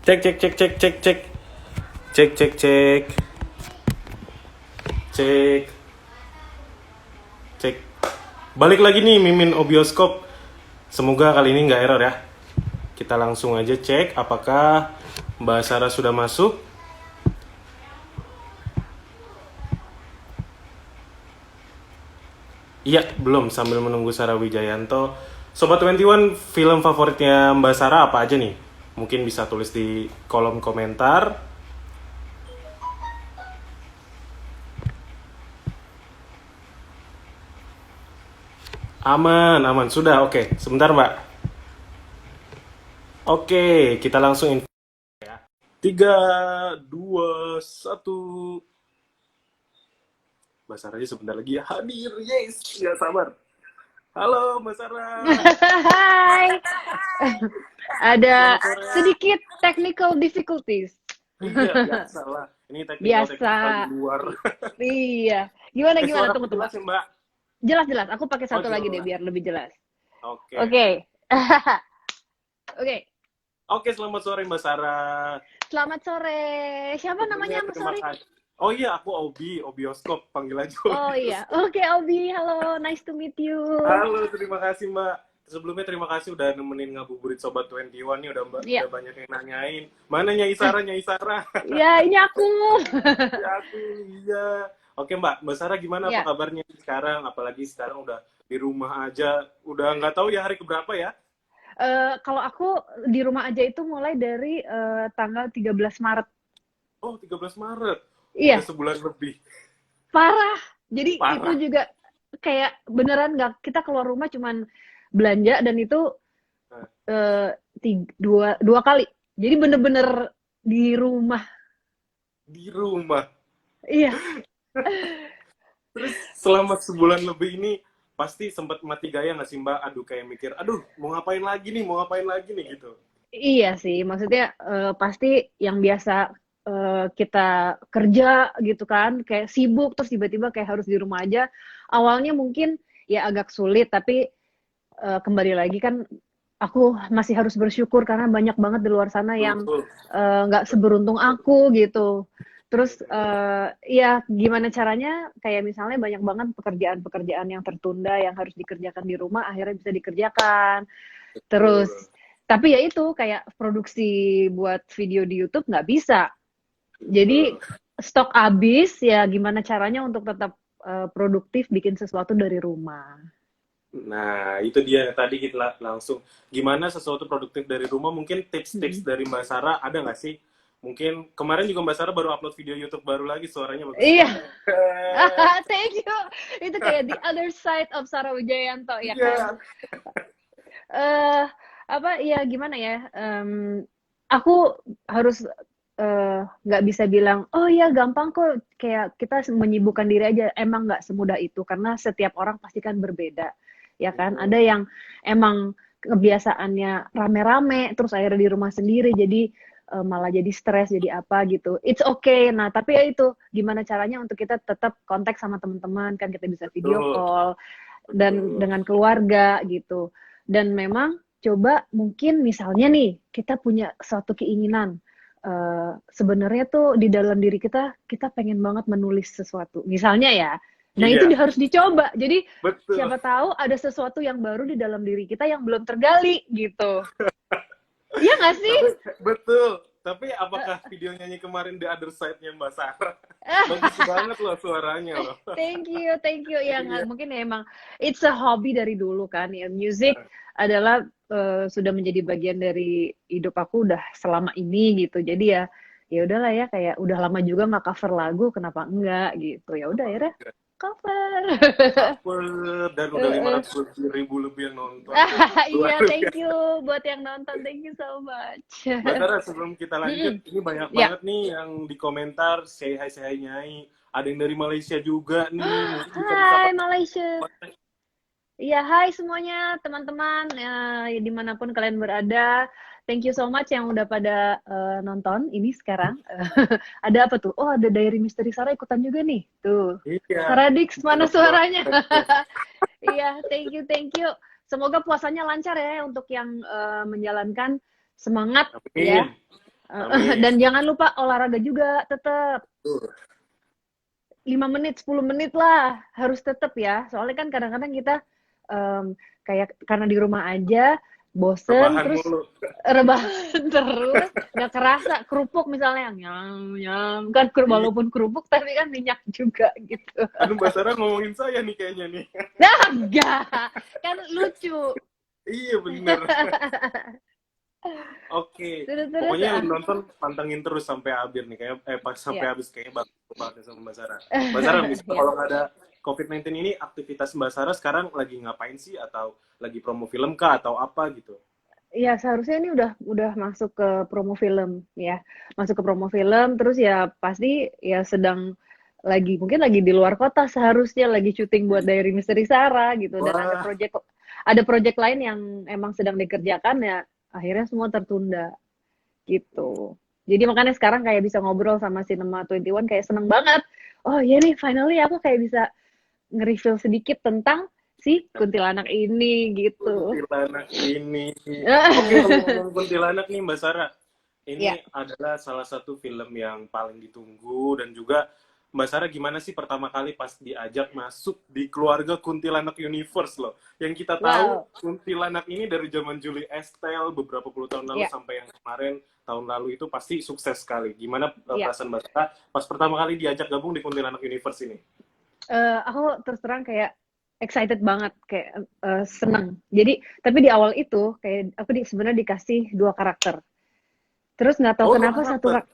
Cek cek cek cek cek cek cek cek cek cek cek. Balik lagi nih Mimin Obioskop. Semoga kali ini nggak error ya. Kita langsung aja cek apakah Mbak Sarah sudah masuk. Iya, belum. Sambil menunggu Sarah Wijayanto. Sobat 21, film favoritnya Mbak Sarah apa aja nih? Mungkin bisa tulis di kolom komentar. Aman, aman. Sudah, oke. Sebentar, Mbak. Oke, kita langsung info ya. 3, 2, 1. Mbak Sarah aja sebentar lagi ya hadir. Yes, nggak sabar. Halo, Mbak Sarah. Hai, ada Selamat sore. sedikit technical difficulties. Iya, biasa lah. Ini teknikal Biasa, di luar. iya. Gimana gimana? Suara Tunggu tunggu. jelas ya, Mbak? Jelas jelas. Aku pakai Oh, satu lagi deh jelas. biar lebih jelas. Oke. Oke, oke. Oke, selamat sore Mbak Sarah. Selamat sore. Siapa Sebelumnya namanya? terima Sorry. kasih. Oh iya, aku Obioskop, panggil aja Oh Obi. iya. Oke, Obi. Halo, nice to meet you. Halo, terima kasih Mbak. Sebelumnya terima kasih udah nemenin ngabuburit Sobat 21 nih, udah Mbak, Iya. udah banyak yang nanyain. Mana Nyai Sarah, Nyai Sarah? Ya, ini aku. Ya aku, iya. Oke Mbak Sarah gimana apa Ya. kabarnya sekarang? Apalagi sekarang udah di rumah aja, udah nggak tahu ya hari keberapa ya? Kalau aku di rumah aja itu mulai dari tanggal 13 Maret. Oh, 13 Maret. Udah Iya, sebulan lebih. parah. Jadi itu Parah. juga kayak beneran nggak, kita keluar rumah cuman belanja dan itu Nah, dua kali. Jadi bener-bener di rumah. di rumah. Iya, Terus selama sebulan lebih ini pasti sempat mati gaya nggak sih Mbak? Aduh kayak mikir, aduh mau ngapain lagi nih, mau ngapain lagi nih gitu. iya sih. Maksudnya pasti yang biasa kita kerja gitu kan, kayak sibuk terus tiba-tiba kayak harus di rumah aja. Awalnya mungkin ya agak sulit, tapi kembali lagi kan aku masih harus bersyukur karena banyak banget di luar sana yang Betul, nggak seberuntung aku gitu. Terus ya gimana caranya kayak misalnya banyak banget pekerjaan-pekerjaan yang tertunda yang harus dikerjakan di rumah akhirnya bisa dikerjakan. Terus betul, tapi ya itu kayak produksi buat video di YouTube nggak bisa. Jadi betul. stok habis ya gimana caranya untuk tetap produktif bikin sesuatu dari rumah. Nah, itu dia tadi kita langsung gimana sesuatu produktif dari rumah. Mungkin tips-tips Mm. dari Mbak Sarah ada nggak sih? Mungkin kemarin juga Mbak Sarah baru upload video YouTube baru lagi, suaranya bagus Iya, banget. thank you. Itu kayak the other side of Sarah Wijayanto ya kan. Iya. eh Apa ya gimana ya? Aku harus nggak bisa bilang oh ya gampang kok kayak kita menyibukkan diri aja. Emang nggak semudah itu karena setiap orang pasti kan berbeda ya kan. Betul. Ada yang emang kebiasaannya rame-rame terus akhirnya di rumah sendiri jadi malah jadi stres jadi apa gitu. It's okay. Nah tapi ya itu gimana caranya untuk kita tetap kontak sama teman-teman kan kita bisa video Betul. call dan Betul. dengan keluarga gitu. Dan memang coba mungkin misalnya nih kita punya suatu keinginan sebenarnya tuh di dalam diri kita kita pengen banget menulis sesuatu misalnya ya. Nah itu Iya, harus dicoba. Jadi betul. siapa tahu ada sesuatu yang baru di dalam diri kita yang belum tergali gitu. Iya nggak sih? Tapi betul. Tapi apakah video nyanyi kemarin The Other Side-nya Mbak Sarah? Bagus banget loh suaranya loh. Thank you, thank you. Ya Iya. mungkin ya emang it's a hobby dari dulu kan. Ya music adalah sudah menjadi bagian dari hidup aku udah selama ini gitu. Jadi ya ya udahlah ya kayak udah lama juga nggak cover lagu, kenapa enggak gitu. Ya udah ya cover. Cover dan udah 500.000 lebih yang nonton tuh. Luar Iya, thank biasa. you buat yang nonton. Thank you so much. Mbak Sarah, sebelum kita lanjut, Mm-mm. ini banyak Ya. banget nih yang di komentar say hi Nyai. Ada yang dari Malaysia juga nih. Mungkin bisa disapa. Hai Malaysia. Iya, hai semuanya teman-teman dimanapun kalian berada. Thank you so much yang udah pada nonton ini sekarang. Ada apa tuh? Oh, ada Diary Misteri Sarah ikutan juga nih. Tuh. Iya. Sarah Dix, mana suaranya? Iya, thank you, thank you. Semoga puasanya lancar ya untuk yang menjalankan. Semangat ya. Amin. Amin. Dan jangan lupa olahraga juga tetap. Tuh. 5 menit, 10 menit lah. Harus tetap ya. Soalnya kan kadang-kadang kita kayak karena di rumah aja, bosen, Rebahan terus mulu. rebahan terus, nggak kerasa kerupuk misalnya, nyam, nyam. Kan Iya. walaupun kerupuk, tapi kan minyak juga gitu. Aduh, Mbak Sarah ngomongin saya nih kayaknya nih. Nah, enggak. Kan lucu. Iya bener. Oke, Terus, pokoknya yang nonton pantengin terus sampai habis nih, kayak pas sampai ya. habis kayaknya bagus banget sama Mbak Sarah. Mbak Sarah, misal Ya. kalau nggak ada COVID-19 ini, aktivitas Mbak Sarah sekarang lagi ngapain sih? Atau lagi promo film kah? Atau apa gitu? Ya, seharusnya ini udah masuk ke promo film ya. Masuk ke promo film, terus ya pasti ya sedang mungkin lagi di luar kota, seharusnya lagi syuting buat Diary Misteri Sarah gitu, dan Wah, ada project lain yang emang sedang dikerjakan, ya akhirnya semua tertunda gitu. Jadi makanya sekarang kayak bisa ngobrol sama Cinema 21, kayak seneng banget. Oh iya nih, finally aku kayak bisa nge-reveal sedikit tentang si kuntilanak ini gitu. kuntilanak ini. Oke, kalau ngomong kuntilanak nih Mbak Sarah, Ya, ini adalah salah satu film yang paling ditunggu dan juga Mbak Sarah gimana sih pertama kali pas diajak masuk di keluarga Kuntilanak Universe loh. Yang kita tahu wow, Kuntilanak ini dari zaman Julie Estelle beberapa puluh tahun lalu ya, sampai yang kemarin tahun lalu itu pasti sukses sekali. Gimana ya. perasaan Mbak Sarah pas pertama kali diajak gabung di Kuntilanak Universe ini? Aku terus terang kayak excited banget, kayak seneng. Jadi, tapi di awal itu kayak aku sebenarnya dikasih dua karakter. Terus nggak tahu Oh, dua kenapa satu karakter.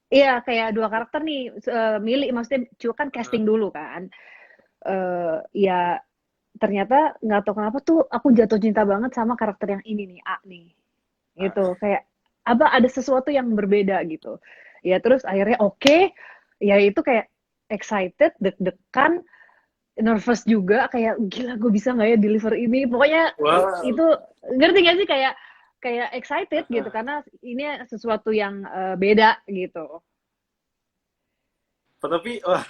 iya kayak dua karakter nih, milih, maksudnya cuma kan Nah, casting dulu kan. Ya ternyata nggak tahu kenapa tuh aku jatuh cinta banget sama karakter yang ini nih, A nih. Gitu, kayak apa ada sesuatu yang berbeda gitu. Ya terus akhirnya oke, ya itu kayak excited, deg-degan, nervous juga, kayak gila gue bisa nggak ya deliver ini, pokoknya wow. itu ngerti gak sih, kayak kayak excited gitu karena ini sesuatu yang beda gitu. Tapi wah,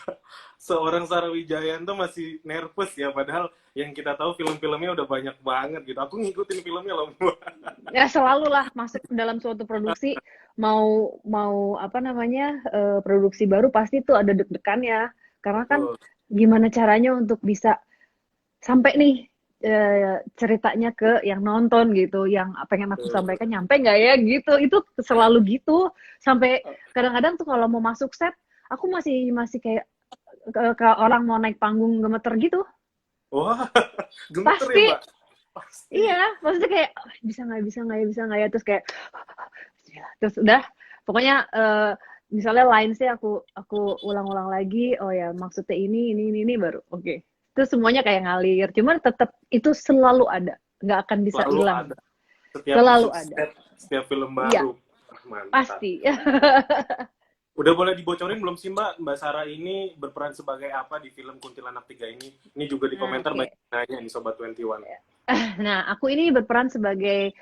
seorang Sarah Wijayanto masih nervous ya, padahal yang kita tahu film-filmnya udah banyak banget gitu. Aku ngikutin filmnya loh. Ya selalu lah masuk dalam suatu produksi, mau mau apa namanya, produksi baru pasti tuh ada deg-degannya, karena kan Betul. gimana caranya untuk bisa sampai nih, ceritanya ke yang nonton gitu, yang apa yang aku Betul. sampaikan nyampe nggak ya gitu, itu selalu gitu. Sampai kadang-kadang tuh kalau mau masuk set, aku masih masih kayak ke orang mau naik panggung gemeter gitu. Wah, gemeter ya Pasti, Mbak? Pasti. iya, maksudnya kayak "Oh, bisa nggak ya, bisa nggak ya," terus kayak terus udah, pokoknya misalnya sih aku ulang-ulang lagi, oh ya maksudnya ini baru oke. Okay. Terus semuanya kayak ngalir, cuman tetap itu selalu ada, nggak akan bisa Selalu hilang, ada. Setiap selalu masuk ada. set, setiap film Iya, baru. Ah, mantap. pasti. Udah boleh dibocorin belum sih Mbak? Mbak Sarah ini berperan sebagai apa di film Kuntilanak 3 ini? Ini juga di Nah, komentar oke. banyak yang nanya nih Sobat 21. Nah, aku ini berperan sebagai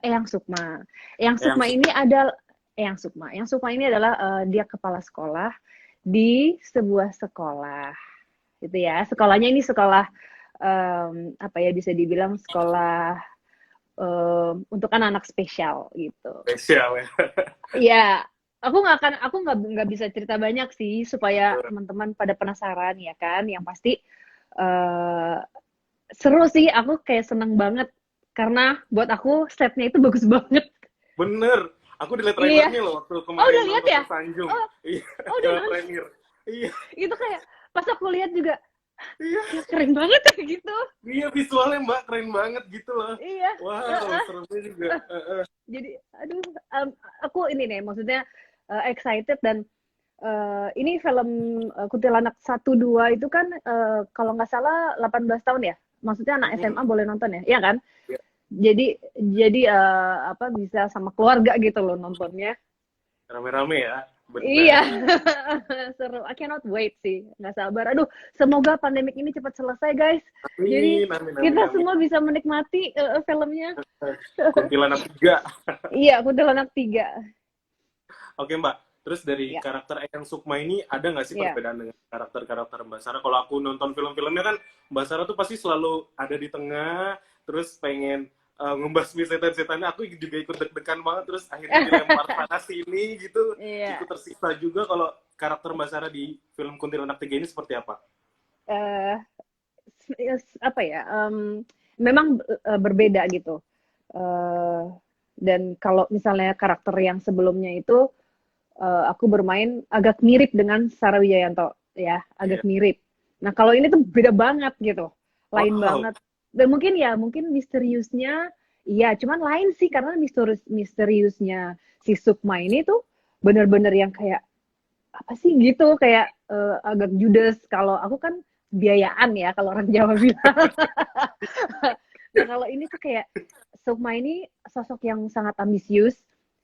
Eyang Sukma. Eyang Yang Sukma ini adalah Eyang Sukma. Eyang Sukma ini adalah dia kepala sekolah di sebuah sekolah, gitu ya. Sekolahnya ini sekolah, apa ya, bisa dibilang sekolah untuk anak-anak spesial gitu. spesial ya. Iya, aku nggak bisa cerita banyak sih supaya teman-teman pada penasaran ya kan. Yang pasti eh seru sih, aku kayak seneng banget karena buat aku setnya itu bagus banget. Bener. Aku dilihat Iya. trailernya loh waktu Oh kemarin udah lihat nonton ya? ke Sanjung. Oh, Iya, oh ke udah nonton. premier. Iya, Itu kayak pas aku lihat juga, iya, gila keren banget ya gitu. iya visualnya Mbak keren banget gitu loh. Iya. Wow, seremnya juga. Jadi aduh, aku ini nih maksudnya excited, dan ini film Kuntilanak 1 2 itu kan kalau nggak salah 18 tahun ya. Maksudnya anak Mhm. SMA boleh nonton ya? Iya kan? Iya, Jadi apa, bisa sama keluarga gitu loh nontonnya. rame-rame ya, Iya, benar. seru. I cannot wait sih, nggak sabar. Aduh, semoga pandemik ini cepat selesai, guys. Jadi Amin, amin, amin, kita amin. semua bisa menikmati filmnya. Kuntilanak 3. Iya, Kuntilanak 3. Oke Mbak, terus dari Ya, karakter Eyang Sukma ini ada nggak sih ya. perbedaan dengan karakter-karakter Mbak Sarah? Kalau aku nonton film-filmnya kan Mbak Sarah tuh pasti selalu ada di tengah, terus pengen ngebasmi setan-setannya, aku juga ikut deg-degan banget, terus akhirnya dilempar sana sini gitu, Iya. ikut tersiksa juga. Kalau karakter Mbak Sarah di film Kuntilanak 3 ini seperti apa? Eh, apa ya? Memang berbeda gitu. Eh, dan kalau misalnya karakter yang sebelumnya itu aku bermain agak mirip dengan Sarah Wijayanto ya, agak Iya. mirip. Nah, kalau ini tuh beda banget gitu. Lain Wow. banget. Dan mungkin ya, mungkin misteriusnya iya, cuman lain sih karena misteriusnya si Sukma ini tuh bener-bener yang kayak apa sih gitu, kayak agak judes. Kalau aku kan biayaan ya kalau orang Jawa bilang. Nah, kalau ini tuh kayak Sukma ini sosok yang sangat ambisius,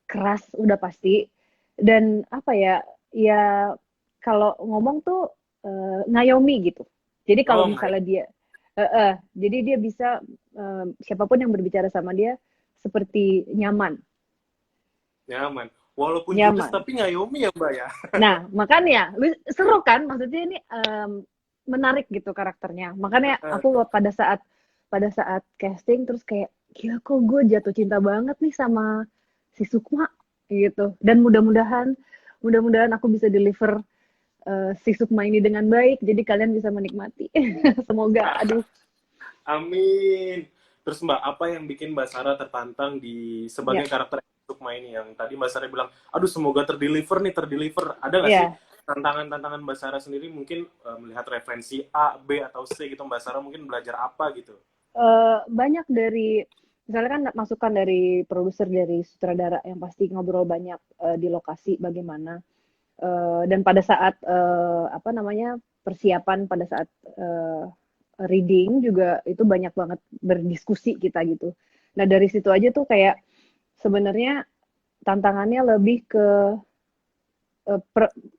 keras udah pasti, dan apa ya, ya kalau ngomong tuh ngayomi gitu. Jadi kalau Oh my, misalnya dia, jadi dia bisa siapapun yang berbicara sama dia seperti nyaman, nyaman. Walaupun judes nyaman. tapi ngayomi ya Mbak ya. Nah, makanya seru kan, maksudnya ini menarik gitu karakternya. Makanya aku pada saat casting terus kayak gila kok gue jatuh cinta banget nih sama si Sukma gitu. Dan mudah-mudahan aku bisa deliver si Sukma ini dengan baik jadi kalian bisa menikmati. Semoga. Aduh. Amin. Terus Mbak, apa yang bikin Mbak Sarah tertantang di Ya, sebagai karakter Sukma ini, yang tadi Mbak Sarah bilang, aduh semoga terdeliver nih, terdeliver. Ada nggak sih ya. tantangan-tantangan Mbak Sarah sendiri, mungkin melihat referensi A, B, atau C gitu, Mbak Sarah mungkin belajar apa gitu? Banyak dari misalnya kan masukan dari produser, dari sutradara yang pasti ngobrol banyak di lokasi bagaimana. Dan pada saat apa namanya persiapan, pada saat reading juga itu banyak banget berdiskusi kita gitu. Nah dari situ aja tuh kayak sebenarnya tantangannya lebih ke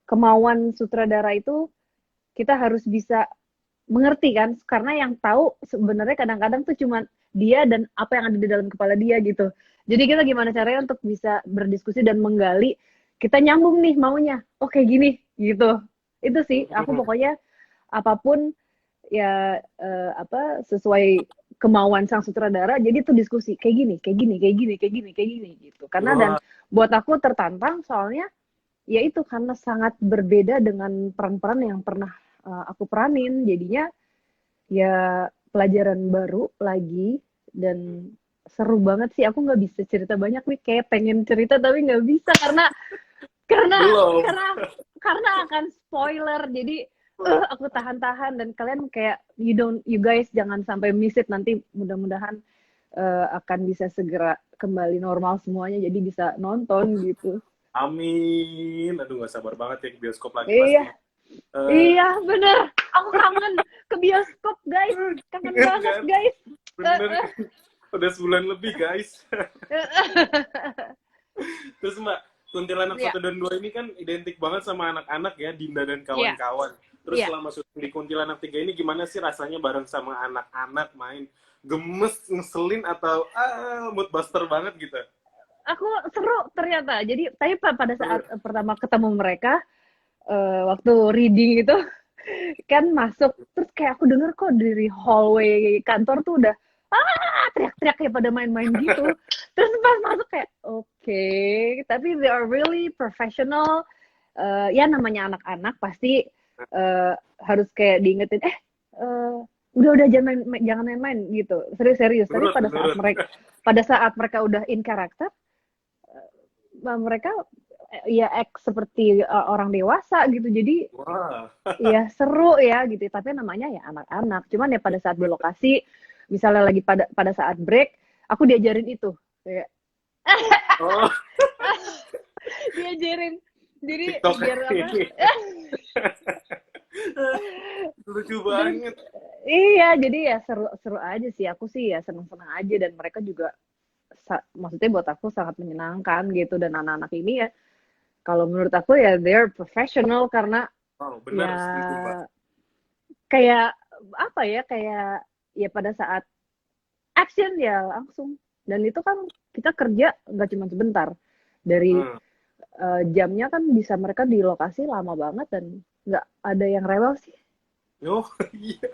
kemauan sutradara itu kita harus bisa mengerti kan, karena yang tahu sebenarnya kadang-kadang tuh cuma dia dan apa yang ada di dalam kepala dia gitu. Jadi kita gimana caranya untuk bisa berdiskusi dan menggali, kita nyambung nih maunya, oh kayak gini gitu. Itu sih, aku pokoknya apapun ya apa sesuai kemauan sang sutradara, jadi tuh diskusi kayak gini, kayak gini, kayak gini, kayak gini, kayak gini gitu. Karena dan Wah, buat aku tertantang soalnya ya itu karena sangat berbeda dengan peran-peran yang pernah aku peranin, jadinya ya pelajaran baru lagi dan seru banget sih. Aku nggak bisa cerita banyak nih, kayak pengen cerita tapi nggak bisa karena belum. karena karena akan spoiler. Jadi aku tahan-tahan dan kalian kayak you guys jangan sampai miss it, nanti mudah-mudahan akan bisa segera kembali normal semuanya jadi bisa nonton gitu. Amin. Aduh, gak sabar banget ya ke bioskop lagi Iya, pasti. Eh, iya bener. Aku kangen ke bioskop guys, kangen Ingat banget kan? guys. Bener. Udah sebulan lebih, guys. Terus Mbak, Kuntilanak Iya, satu dan 2 ini kan identik banget sama anak-anak ya, Dinda dan iya, kawan-kawan. Terus iya. selama syuting di Kuntilanak 3 ini gimana sih rasanya bareng sama anak-anak main? Gemes, ngeselin, atau mood buster banget gitu? Aku seru ternyata. Jadi tapi pada saat pertama ketemu mereka waktu reading itu kan masuk terus kayak aku denger kok dari hallway kantor tuh udah teriak-teriak kayak pada main-main gitu. Terus pas masuk kayak oke, tapi they are really professional. Ya namanya anak-anak pasti harus kayak diingetin uh, udah jangan main-main gitu, serius-serius. Tapi Nurut, nurut. pada saat mereka udah in karakter, mereka ya act seperti orang dewasa gitu. Jadi Wah, ya seru ya gitu. Tapi namanya ya anak-anak. Cuman ya pada saat di lokasi, misalnya lagi pada saat break, aku diajarin itu kayak oh, diajarin. Jadi TikTok biar apa? ini. Lucu Terus banget. iya, jadi ya seru-seru aja sih. Aku sih ya seneng-seneng aja dan mereka juga maksudnya buat aku sangat menyenangkan gitu. Dan anak-anak ini ya kalau menurut aku ya they're professional karena Oh, benar, ya setuju Mbak. kayak apa ya, kayak ya pada saat action ya langsung. Dan itu kan kita kerja nggak cuma sebentar, dari Hmm. jamnya kan bisa mereka di lokasi lama banget dan nggak ada yang rewel sih. Oh, iya.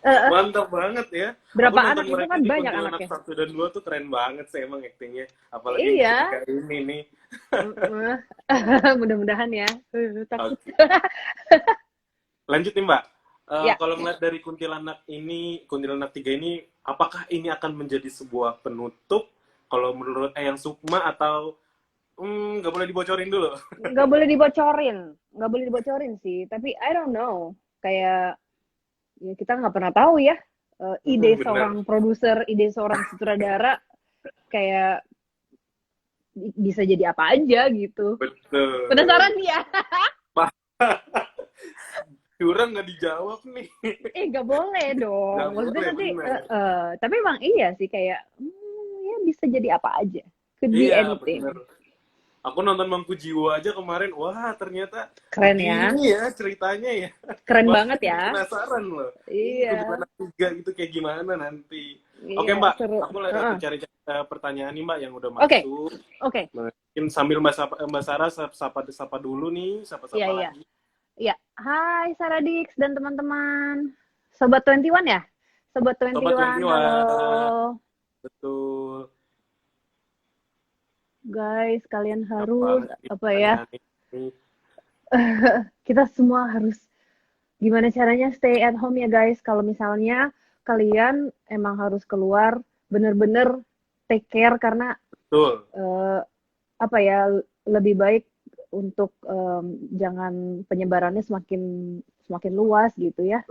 Eh, Mantap banget ya. Aku berapa nonton anak itu mereka kan di banyak Kuntilanak anaknya. 1 dan 2 tuh keren banget sih emang aktingnya. Apalagi yang Iya. ketika ini nih. Mm-mm. Mudah-mudahan ya. Takut. Oke. Lanjut nih Mbak. Ya. Kalau ngeliat dari Kuntilanak 3 ini, apakah ini akan menjadi sebuah penutup? Kalau menurut Eyang Sukma atau nggak boleh dibocorin dulu? Nggak boleh dibocorin. Nggak boleh dibocorin sih. Tapi I don't know. Kayak ya kita nggak pernah tahu ya. Ide Bener. seorang produser, ide seorang sutradara kayak bisa jadi apa aja gitu. Betul. Penasaran ya? Curang nggak dijawab nih. Nggak boleh Nggak dong. Maksudnya boleh, nanti, bener. tapi emang iya sih kayak, ya bisa jadi apa aja. Could be Iya, bener. anything. Aku nonton Mangku Jiwa aja kemarin, wah ternyata Keren ya. begini ya ceritanya ya. Keren Bahkan banget jadi ya. penasaran loh. Ini Iya. Kuntilanak 3 itu kayak gimana nanti. Oke Iya, Mbak, seru. aku lagi Heeh. cari pertanyaan nih Mbak yang udah Oke, masuk. oke. Mungkin sambil Mbak Sarah sapa dulu nih, Iya, sapa-sapa iya. lagi. Iya. Hai Saradix dan teman-teman. Sobat 21 ya? Sobat Sobat 21, halo. 21, betul. Guys, kalian harus, Banget sih apa ya, pertanyaan ini. kita semua harus gimana caranya stay at home ya guys. Kalau misalnya kalian emang harus keluar, bener-bener take care karena Betul. eh, apa ya, lebih baik untuk jangan penyebarannya semakin semakin luas gitu ya.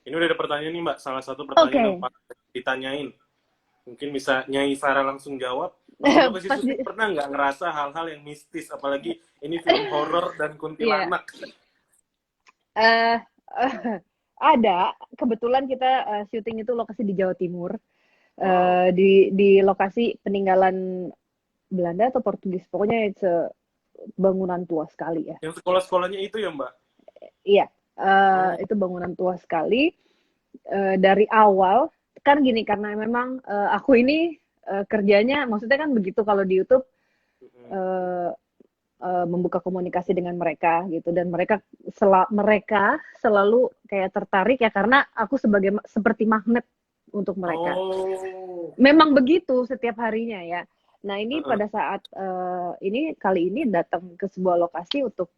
Ini udah ada pertanyaan nih Mbak, salah satu pertanyaan yang Oke. paling ditanyain. Mungkin bisa Nyai Sarah langsung jawab. Waktu lokasi Pas di, syuting pernah nggak ngerasa hal-hal yang mistis, apalagi ini film horor dan iya. kuntilanak? Eh ada kebetulan kita syuting itu lokasi di Jawa Timur. Wow. Di lokasi peninggalan Belanda atau Portugis. Pokoknya itu bangunan tua sekali ya. Yang sekolah-sekolahnya itu ya Mbak? Iya, Oh, itu bangunan tua sekali. Dari awal kan gini karena memang aku ini kerjanya maksudnya kan begitu kalau di YouTube eh, membuka komunikasi dengan mereka gitu dan mereka selalu kayak tertarik ya karena aku sebagai seperti magnet untuk mereka. oh, Memang begitu setiap harinya ya. Nah ini pada saat ini kali ini datang ke sebuah lokasi untuk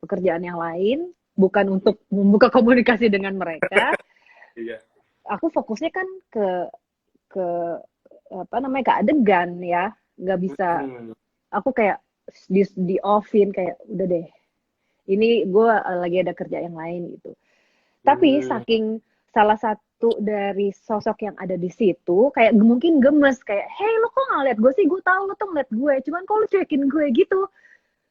pekerjaan yang lain, bukan untuk membuka komunikasi dengan mereka. iya. Aku fokusnya kan ke apa namanya ke adegan ya, nggak bisa aku kayak di offin kayak udah deh, ini gue lagi ada kerja yang lain gitu. Tapi saking salah satu dari sosok yang ada di situ kayak mungkin gemes kayak, hey lo kok nggak liat gue sih, gue tahu lo tuh ngeliat gue, cuman kok lo cuekin gue gitu.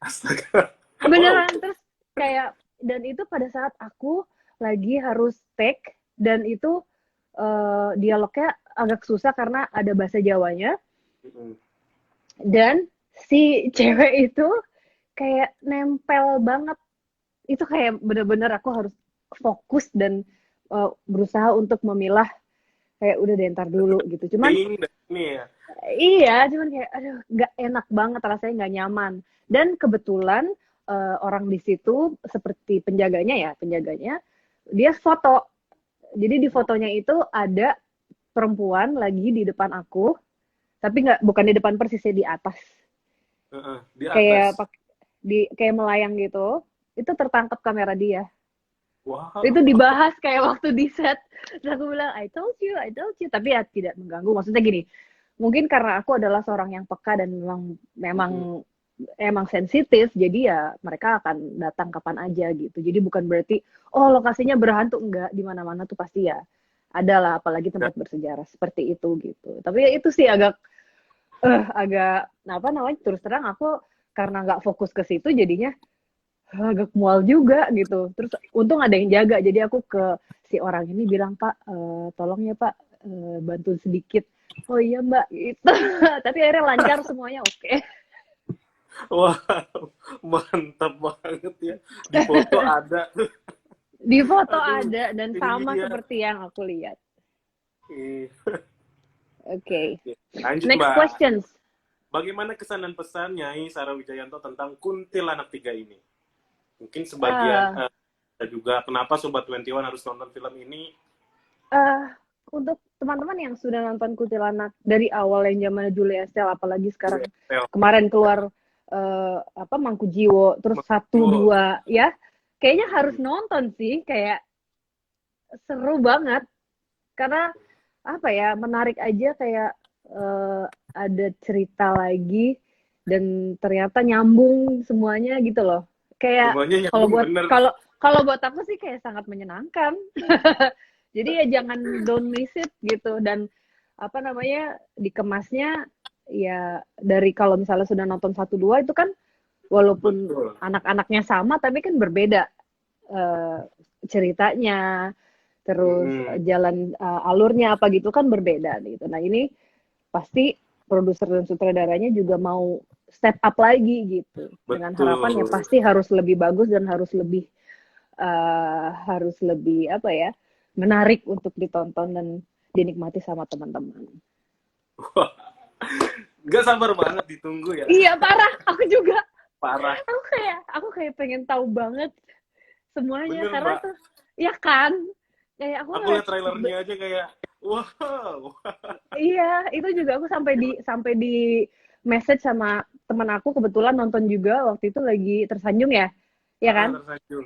Astaga. Wow. Beneran terus kayak dan itu pada saat aku lagi harus take dan itu dialognya agak susah karena ada bahasa Jawanya dan si cewek itu kayak nempel banget, itu kayak bener-bener aku harus fokus dan berusaha untuk memilah kayak udah deh ntar dulu gitu, cuman Ding, ini ya. iya cuman kayak aduh nggak enak banget rasanya, nggak nyaman. Dan kebetulan orang di situ seperti penjaganya dia foto, jadi di fotonya itu ada perempuan lagi di depan aku tapi nggak, bukan di depan persisnya, di atas Di kayak atas. kayak melayang gitu, itu tertangkap kamera dia. Itu Wow. dibahas kayak waktu di set. Terus aku bilang, I told you. Tapi ya tidak mengganggu. Maksudnya gini, mungkin karena aku adalah seorang yang peka dan emang sensitif, jadi ya mereka akan datang kapan aja gitu. Jadi bukan berarti, oh lokasinya berhantu, enggak, di mana-mana tuh pasti ya ada lah, apalagi tempat bersejarah seperti itu gitu. Tapi ya itu sih agak apa namanya, terus terang aku karena nggak fokus ke situ jadinya agak mual juga gitu. Terus untung ada yang jaga, jadi aku ke si orang ini bilang, Pak, tolong ya Pak, bantu sedikit. Oh iya Mbak, gitu. Tapi akhirnya lancar semuanya, oke. Wow, mantap banget ya. Di foto ada. Di foto Aduh, ada dan ini sama dia. seperti yang aku lihat. Eh, Oke, okay. Lanjut Next Mbak. questions. Bagaimana kesan dan pesan Nyai Sarah Wijayanto tentang Kuntilanak 3 ini? Mungkin sebagian Uh, juga kenapa Sobat 21 harus nonton film ini? eh untuk teman-teman yang sudah nonton Kuntilanak dari awal yang zaman Julia Estelle, apalagi sekarang Tel. kemarin keluar apa Mangkujiwo, terus satu Betul. dua ya, kayaknya harus nonton sih, kayak seru banget karena apa ya, menarik aja, kayak ada cerita lagi dan ternyata nyambung semuanya gitu loh. Kayak Semuanya kalau nyambung buat bener. kalau kalau buat aku sih kayak sangat menyenangkan. Jadi ya jangan, don't miss it gitu. Dan apa namanya, dikemasnya ya dari kalau misalnya sudah nonton satu dua itu kan walaupun Betul. anak-anaknya sama tapi kan berbeda eh, ceritanya, terus Mm-mm. jalan alurnya apa gitu kan berbeda gitu. Nah ini pasti produser dan sutradaranya juga mau step up lagi gitu, dengan harapan ya Betul. pasti harus lebih bagus dan harus lebih apa ya, menarik untuk ditonton dan dinikmati sama teman-teman. Wah, gak sabar banget ditunggu ya. Iya parah, aku juga. Parah. Aku kayak pengen tahu banget semuanya Bener, karena Mbak. tuh ya kan, kayak aku Aku ngeliat, lihat trailernya aja kayak, wow. iya itu juga aku sampai di message sama teman aku, kebetulan nonton juga waktu itu lagi tersanjung ya, ya Ah, kan. tersanjung.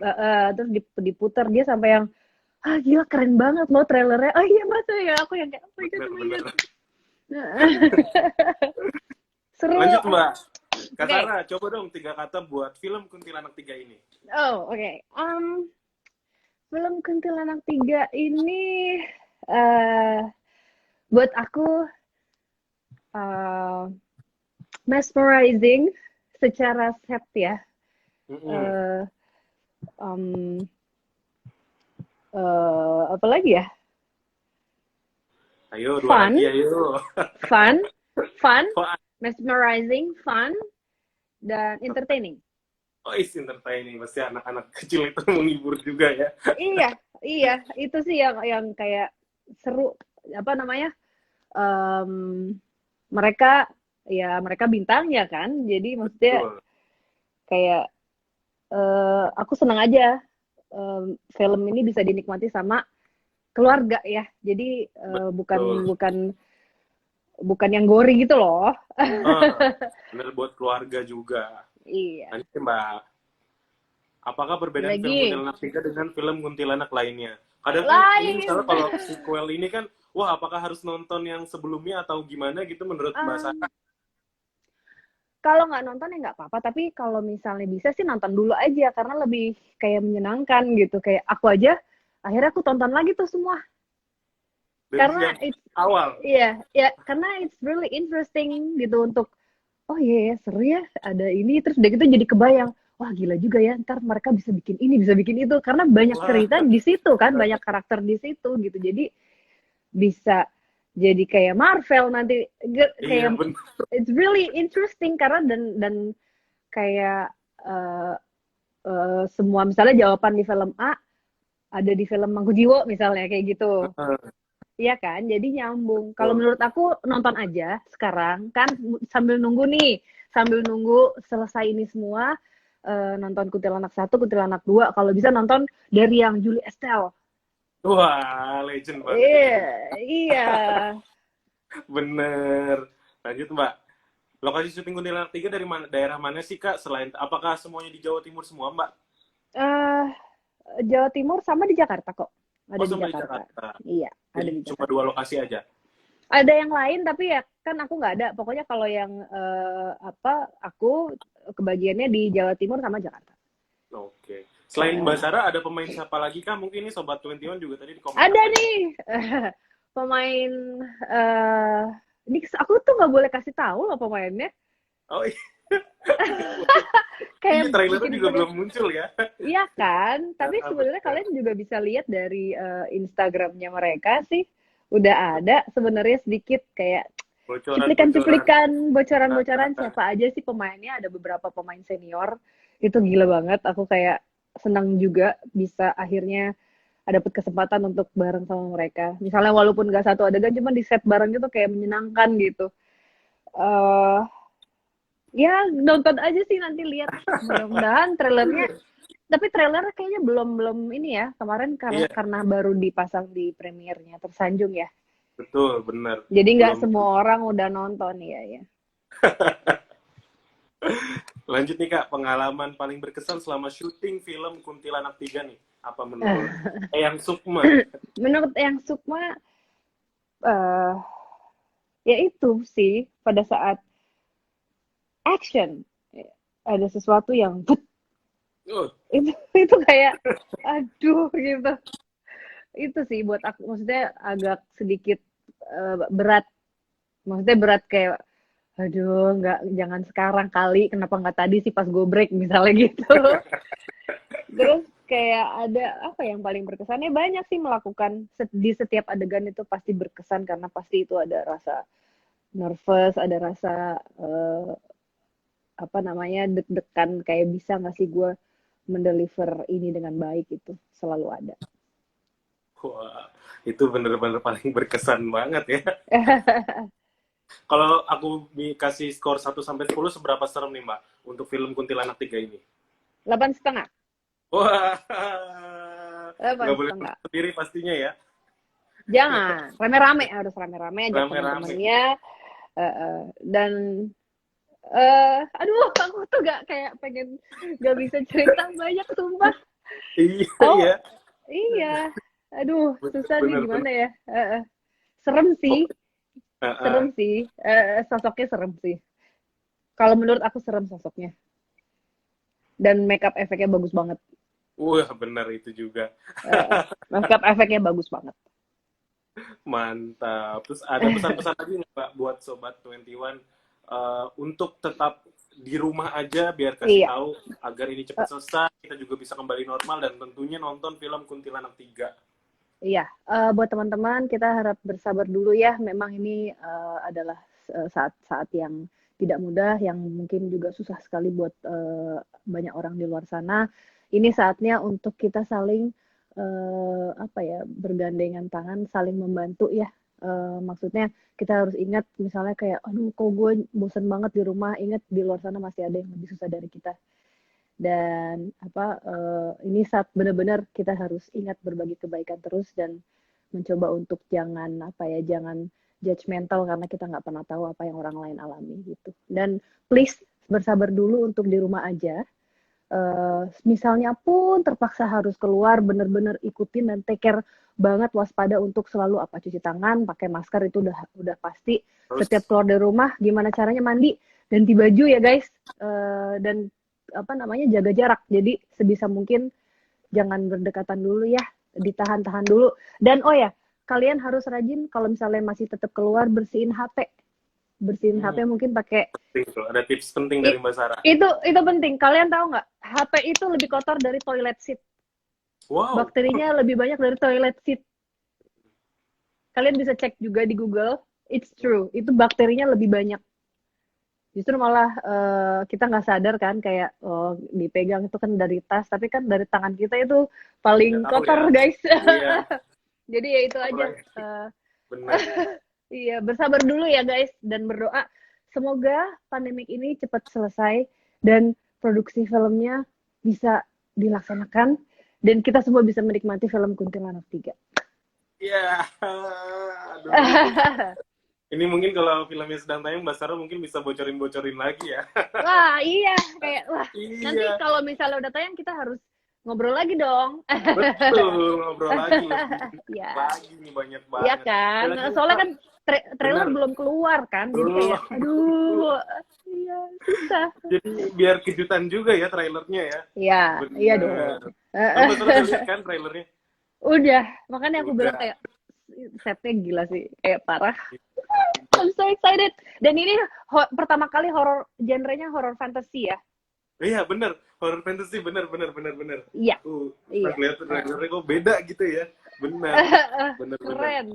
Terus diputar dia sampai yang, ah gila keren banget loh trailernya, oh iya masa ya, aku yang kayak oh my god. Bener-bener. Seru. Lanjut, Mbak. Kak Oke. Sarah, coba dong 3 kata buat film Kuntilanak 3 ini. Oh oke. Film Kuntilanak 3 ini eh buat aku eh mesmerizing secara set ya. Mm-mm. eh um, apa lagi ya, Ayo, dua fun, lagi, ayo. fun, fun, Wah, mesmerizing, fun, dan entertaining. oh, is entertaining. Pasti anak-anak kecil itu menghibur juga ya. Iya, iya, itu sih yang kayak seru, apa namanya, em, mereka mereka bintangnya kan, jadi maksudnya Betul. kayak aku senang aja film ini bisa dinikmati sama keluarga ya, jadi bukan Betul. bukan bukan yang gori gitu loh. Ah, bener buat keluarga juga. Iya. Lanjut, Mbak. Apakah perbedaan film Lagi Kuntilanak 3 dengan film Kuntilanak lainnya? Kadang kan ini lain. misalnya kalau sequel ini kan, wah apakah harus nonton yang sebelumnya atau gimana gitu menurut Mbak Sarah? um, Kalau nggak nonton ya nggak apa-apa, tapi kalau misalnya bisa sih nonton dulu aja karena lebih kayak menyenangkan gitu. Kayak aku aja akhirnya aku tonton lagi tuh semua Dari karena yang awal. iya ya karena it's really interesting gitu untuk, oh iya ya seru ya ada ini, terus udah gitu jadi kebayang, wah gila juga ya ntar mereka bisa bikin ini bisa bikin itu karena banyak Wah, cerita di situ kan, banyak karakter di situ gitu, jadi bisa jadi kayak Marvel nanti, iya kayak bener. it's really interesting karena dan kayak uh, semua misalnya jawaban di film A ada di film Mangkujiwo misalnya kayak gitu. Iya kan? Jadi nyambung. Kalau Betul. menurut aku nonton aja sekarang kan, sambil nunggu nih, sambil nunggu selesai ini semua, nonton Kuntilanak satu, Kuntilanak dua. Kalau bisa nonton dari yang Julie Estelle. Wah, legend banget itu. Iya, iya. Bener. Lanjut, Mbak. Lokasi syuting Kuntilanak 3 dari mana, daerah mana sih, Kak? Selain, apakah semuanya di Jawa Timur semua, Mbak? eh Jawa Timur sama di Jakarta kok. Ada Oh, di sama di Jakarta. Jakarta. Iya, Jadi ada di cuma Jakarta. 2 lokasi aja. Ada yang lain tapi ya kan aku nggak ada. Pokoknya kalau yang aku kebagiannya di Jawa Timur sama Jakarta. Oke. Selain Mbak Sarah, ada pemain siapa lagi, Kak? Mungkin ini Sobat 21 juga tadi di komentar Ada banyak. nih pemain, eh ini aku tuh nggak boleh kasih tahu loh pemainnya. Oh iya, Kayak ini trailernya bikin juga belum muncul ya. iya kan? Tapi Ah, sebenarnya bener. kalian juga bisa lihat dari Instagramnya mereka sih. Udah ada sebenarnya sedikit kayak Bocoran-bocoran. cuplikan-cuplikan, Ah, bocoran-bocoran ah, siapa aja sih pemainnya. Ada beberapa pemain senior. Itu gila banget. Aku kayak senang juga bisa akhirnya dapat kesempatan untuk bareng sama mereka. Misalnya walaupun gak satu adegan, cuma di set bareng itu kayak menyenangkan gitu. Ya nonton aja sih nanti lihat. Mudah-mudahan trailernya Tapi trailer kayaknya belum ini ya. Kemarin karena Iya, karena baru dipasang di premiernya tersanjung ya. betul, benar. Jadi nggak Belum. semua orang udah nonton ya ya. Lanjut nih Kak, pengalaman paling berkesan selama syuting film Kuntilanak 3 nih. Apa menurut Eyang Sukma? Menurut yang Sukma eh ya itu sih pada saat action ada sesuatu yang Oh, itu kayak aduh gitu. Itu sih buat aku maksudnya agak sedikit berat. Maksudnya berat kayak aduh nggak jangan sekarang kali kenapa nggak tadi sih pas go break misalnya gitu. Terus kayak ada apa yang paling berkesannya banyak sih melakukan di setiap adegan itu pasti berkesan karena pasti itu ada rasa nervous, ada rasa apa namanya deg-degan kayak bisa nggak sih gue mendeliver ini dengan baik itu selalu ada. wah, itu bener-bener paling berkesan banget ya. Kalau aku dikasih skor 1 sampai 10, seberapa serem nih Mbak untuk film Kuntilanak 3 ini? 8,5, Wah, delapan nggak boleh setengah. sendiri pastinya ya. Jangan rame-rame harus rame-rame ajak Rame-rame. teman-temannya dan aduh aku tuh gak kayak pengen gak bisa cerita banyak sumpah. Iya, Oh iya. iya, aduh susah nih Bener-bener. gimana ya. Serem Oh, sih, serem sih. Sosoknya serem sih. Kalau menurut aku serem sosoknya. Dan makeup efeknya bagus banget. wah, benar itu juga. Makeup efeknya bagus banget. Mantap. Terus ada pesan-pesan lagi nggak Mbak buat Sobat 21 untuk tetap di rumah aja biar kasih Iya, tahu agar ini cepat selesai, kita juga bisa kembali normal dan tentunya nonton film Kuntilanak 3. iya. Buat teman-teman kita harap bersabar dulu ya. Memang ini adalah saat-saat yang tidak mudah, yang mungkin juga susah sekali buat banyak orang di luar sana. Ini saatnya untuk kita saling apa ya bergandengan tangan, saling membantu ya. Maksudnya kita harus ingat misalnya kayak, aduh kok gue bosen banget di rumah. Ingat di luar sana masih ada yang lebih susah dari kita. Dan apa ini saat benar-benar kita harus ingat berbagi kebaikan terus dan mencoba untuk jangan apa ya jangan judgmental karena kita nggak pernah tahu apa yang orang lain alami gitu. Dan please bersabar dulu untuk di rumah aja. Misalnya pun terpaksa harus keluar, bener-bener ikutin dan take care banget, waspada untuk selalu apa cuci tangan, pakai masker itu udah pasti. Terus Setiap keluar dari rumah, gimana caranya mandi, ganti baju ya guys, dan apa namanya jaga jarak. Jadi sebisa mungkin jangan berdekatan dulu ya, ditahan-tahan dulu. Dan oh ya, kalian harus rajin kalau misalnya masih tetap keluar bersihin HP, bersihin HP mungkin pakai ada tips penting dari Mbak Sarah. itu penting. Kalian tahu nggak? HP itu lebih kotor dari toilet seat. Wow. Bakterinya lebih banyak dari toilet seat. Kalian bisa cek juga di Google. It's true. Itu bakterinya lebih banyak. Justru malah kita nggak sadar kan kayak oh, dipegang itu kan dari tas, tapi kan dari tangan kita itu Nggak paling tahu ya. kotor guys. Iya, Jadi ya itu aja. apalagi. Benar. Iya, bersabar dulu ya guys dan berdoa semoga pandemik ini cepat selesai dan produksi filmnya bisa dilaksanakan dan kita semua bisa menikmati film Kuntilanak 3. Iya. Aduh. Ini mungkin kalau filmnya sedang tayang, Mbak Sarah mungkin bisa bocorin-bocorin lagi ya. Wah, iya kayak wah nanti Iya, kalau misalnya udah tayang kita harus ngobrol lagi dong. betul. Ngobrol lagi lebih Ya, lagi nih banyak iya banget. kan. Apalagi Soalnya Mbak, kan trailer bener. belum keluar kan. Jadi Belum. kayak aduh, iya susah. Jadi biar kejutan juga ya trailernya ya. Iya, iya dong. Bener. Oh, Mbak Sarah udah lihat kan trailernya? Udah, makanya aku bilang Udah. kayak setnya gila sih, kayak parah. I'm so excited. Dan ini pertama kali horor genrenya horror fantasy ya. Iya, bener. Horror fantasy, bener. Iya, Pas iya. lihat trailernya kok beda gitu ya. Bener. Bener. Keren.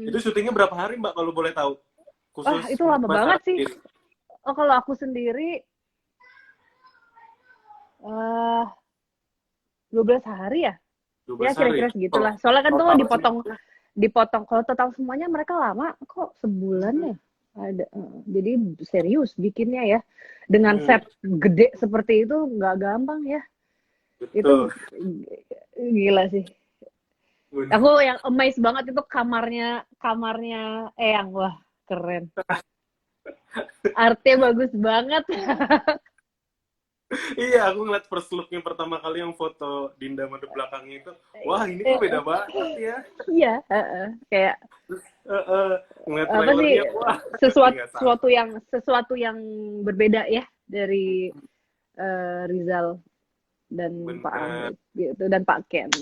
Itu syutingnya berapa hari, Mbak, kalau boleh tahu? Wah, Khusus itu untuk lama Mbak banget Sarah sih. sendiri. Oh, kalau aku sendiri 12 hari ya? 12 Ya hari. kira-kira segitulah. Soalnya kan tuh Total dipotong. Kalau total semuanya mereka lama kok sebulan ya. Ada, jadi serius bikinnya ya. Dengan set gede seperti itu nggak gampang ya. Itu Betul. gila sih. Bener. Aku yang amazed banget itu kamarnya Eyang. Wah, keren. Artnya bagus banget. Iya, aku ngeliat first look-nya pertama kali yang foto Dinda mode belakangnya itu, wah ini kok beda banget ya. Iya, kayak Ngeliat apa sih, trailernya, wah jadi sesuatu nggak sabar. sesuatu yang berbeda ya dari Rizal dan Pak Bener. Ahmad gitu dan Pak Ken.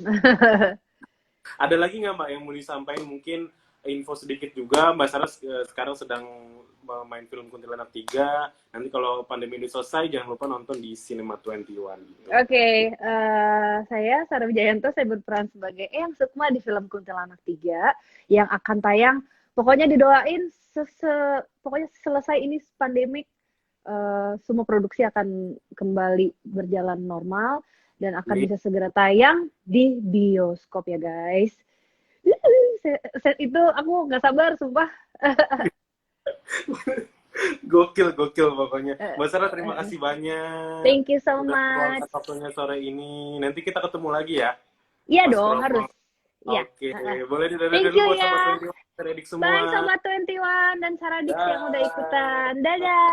Ada lagi nggak Mbak yang mau disampaikan? Mungkin info sedikit juga, Mbak Sarah sekarang sedang main film Kuntilanak 3. Nanti kalau pandemi ini selesai, jangan lupa nonton di Cinema 21 gitu. Oke, saya Sarah Wijayanto, saya berperan sebagai Eyang Sukma di film Kuntilanak 3 yang akan tayang. Pokoknya didoain pokoknya selesai ini pandemik, semua produksi akan kembali berjalan normal dan akan Nih, bisa segera tayang di bioskop ya guys. Itu aku nggak sabar, sumpah. gokil, gokil pokoknya. Eh, Mbak Sarah, terima eh, kasih banyak. Thank you so Udah meluangkan much. waktunya sore ini. Nanti kita ketemu lagi ya, Iya pas dong, harus. promo. Iya. Oke, boleh didadah Thank dulu you buat ya. Sobat Radio, adik Bye semua. Sobat 21 dan Saradik yang udah Dah. ikutan. Dadah.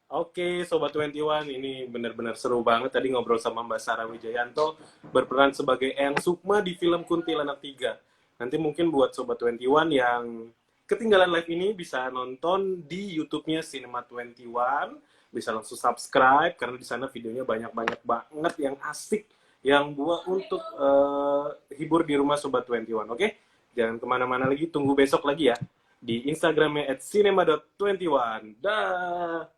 Oke, Sobat 21, ini benar-benar seru banget tadi ngobrol sama Mbak Sarah Wijayanto, berperan sebagai Eyang Sukma di film Kuntilanak 3. Nanti mungkin buat Sobat 21 yang ketinggalan live ini bisa nonton di YouTube-nya Cinema 21, bisa langsung subscribe, karena di sana videonya banyak-banyak banget yang asik, yang buat untuk hibur di rumah Sobat 21, oke? Jangan kemana-mana lagi, tunggu besok lagi ya, di Instagramnya @cinema.21. Dah!